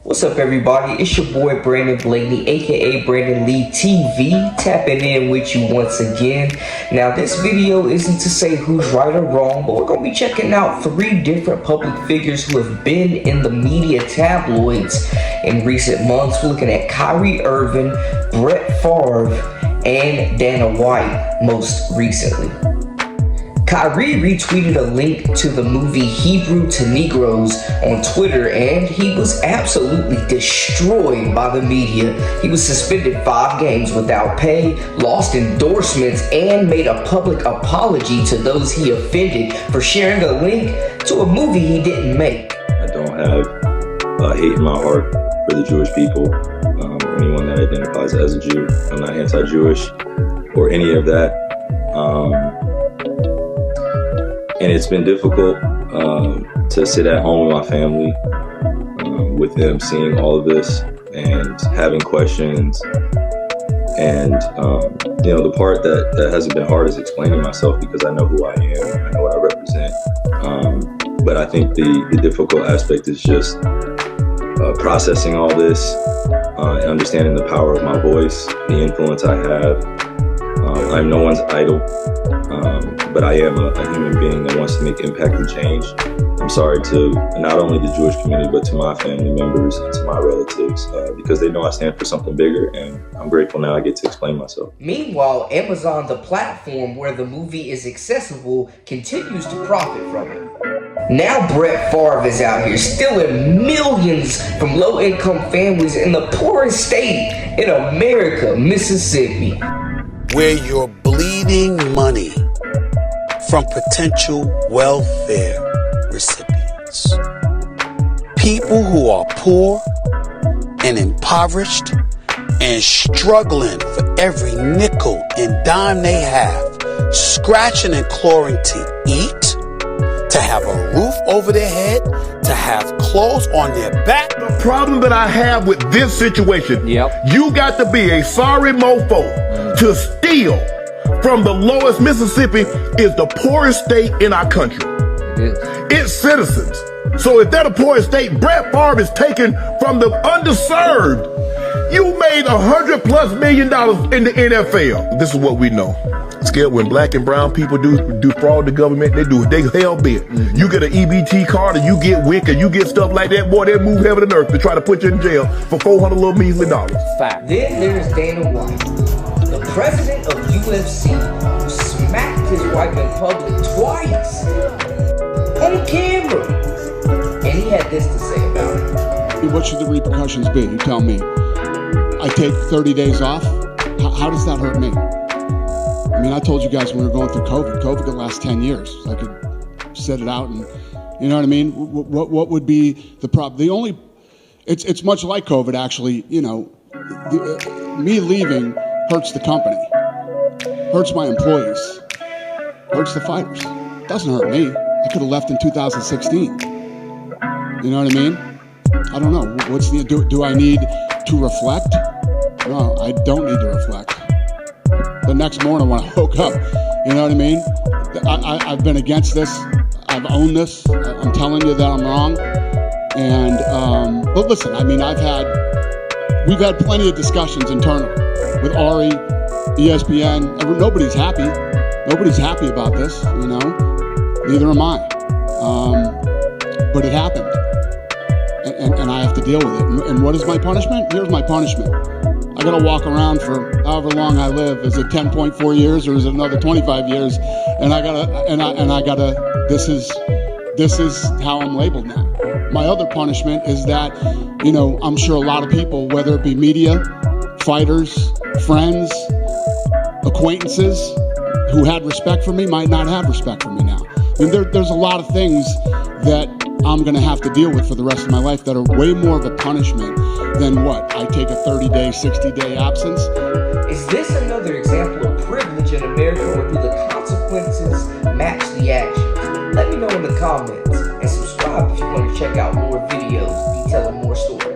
What's up, everybody? It's your boy Brandon Blaney, aka Brandon Lee TV, tapping in with you once again. Now, this video isn't to say who's right or wrong, but we're gonna be checking out 3 different public figures who have been in the media tabloids in recent months. We're looking at Kyrie Irving, Brett Farve, and Dana White most recently. Kyrie retweeted a link to the movie Hebrew to Negroes on Twitter, and he was absolutely destroyed by the media. He was suspended 5 games without pay, lost endorsements, and made a public apology to those he offended for sharing a link to a movie he didn't make. I don't have hate in my heart for the Jewish people or anyone that identifies as a Jew. I'm not anti-Jewish or any of that. And it's been difficult to sit at home with my family, with them seeing all of this and having questions. And, the part that hasn't been hard is explaining myself, because I know who I am, I know what I represent. But I think the difficult aspect is just processing all this, and understanding the power of my voice, the influence I have. I'm no one's idol. But I am a human being that wants to make impact and change. I'm sorry to not only the Jewish community, but to my family members and to my relatives, because they know I stand for something bigger, and I'm grateful now I get to explain myself. Meanwhile, Amazon, the platform where the movie is accessible, continues to profit from it. Now Brett Farve is out here stealing millions from low-income families in the poorest state in America, Mississippi. Where you're bleeding money from potential welfare recipients. People who are poor and impoverished and struggling for every nickel and dime they have, scratching and clawing to eat, to have a roof over their head, to have clothes on their back. The problem that I have with this situation, you got to be a sorry mofo to steal from the lowest. Mississippi is the poorest state in our country. It is. It's citizens. So if they're the poorest state, Brett Farve is taken from the underserved. You made $100+ million in the NFL. This is what we know. Scared when black and brown people do fraud the government, they hell bent. You get an EBT card, or you get WIC, or you get stuff like that, boy, they move heaven and earth to try to put you in jail for $400 little measly dollars. Fact. Then there's Dana White, the president of UFC, who smacked his wife in public twice on camera. And he had this to say about it. What should the repercussions be? You tell me. I take 30 days off. How does that hurt me? I mean, I told you guys when we were going through COVID could last 10 years. I could set it out, and you know what I mean? What would be the problem? It's much like COVID, actually. Me leaving hurts the company, hurts my employees, hurts the fighters. Doesn't hurt me. I could have left in 2016. You know what I mean? I don't know. Do I need to reflect? No, I don't need to reflect. The next morning when I woke up, you know what I mean? I've been against this. I've owned this. I'm telling you that I'm wrong. And but listen, I mean, we've had plenty of discussions internally with Ari, ESPN. Nobody's happy. Nobody's happy about this, Neither am I. But it happened. And I have to deal with it. And what is my punishment? Here's my punishment. I gotta walk around for however long I live. Is it 10.4 years or is it another 25 years? And I gotta, this is how I'm labeled now. My other punishment is that, I'm sure a lot of people, whether it be media, fighters, friends, acquaintances who had respect for me might not have respect for me now. I mean, there's a lot of things that I'm going to have to deal with for the rest of my life that are way more of a punishment than what? I take a 30-day, 60-day absence? Is this another example of privilege in America, or do the consequences match the actions? Let me know in the comments, and subscribe if you want to check out more videos detailing more stories.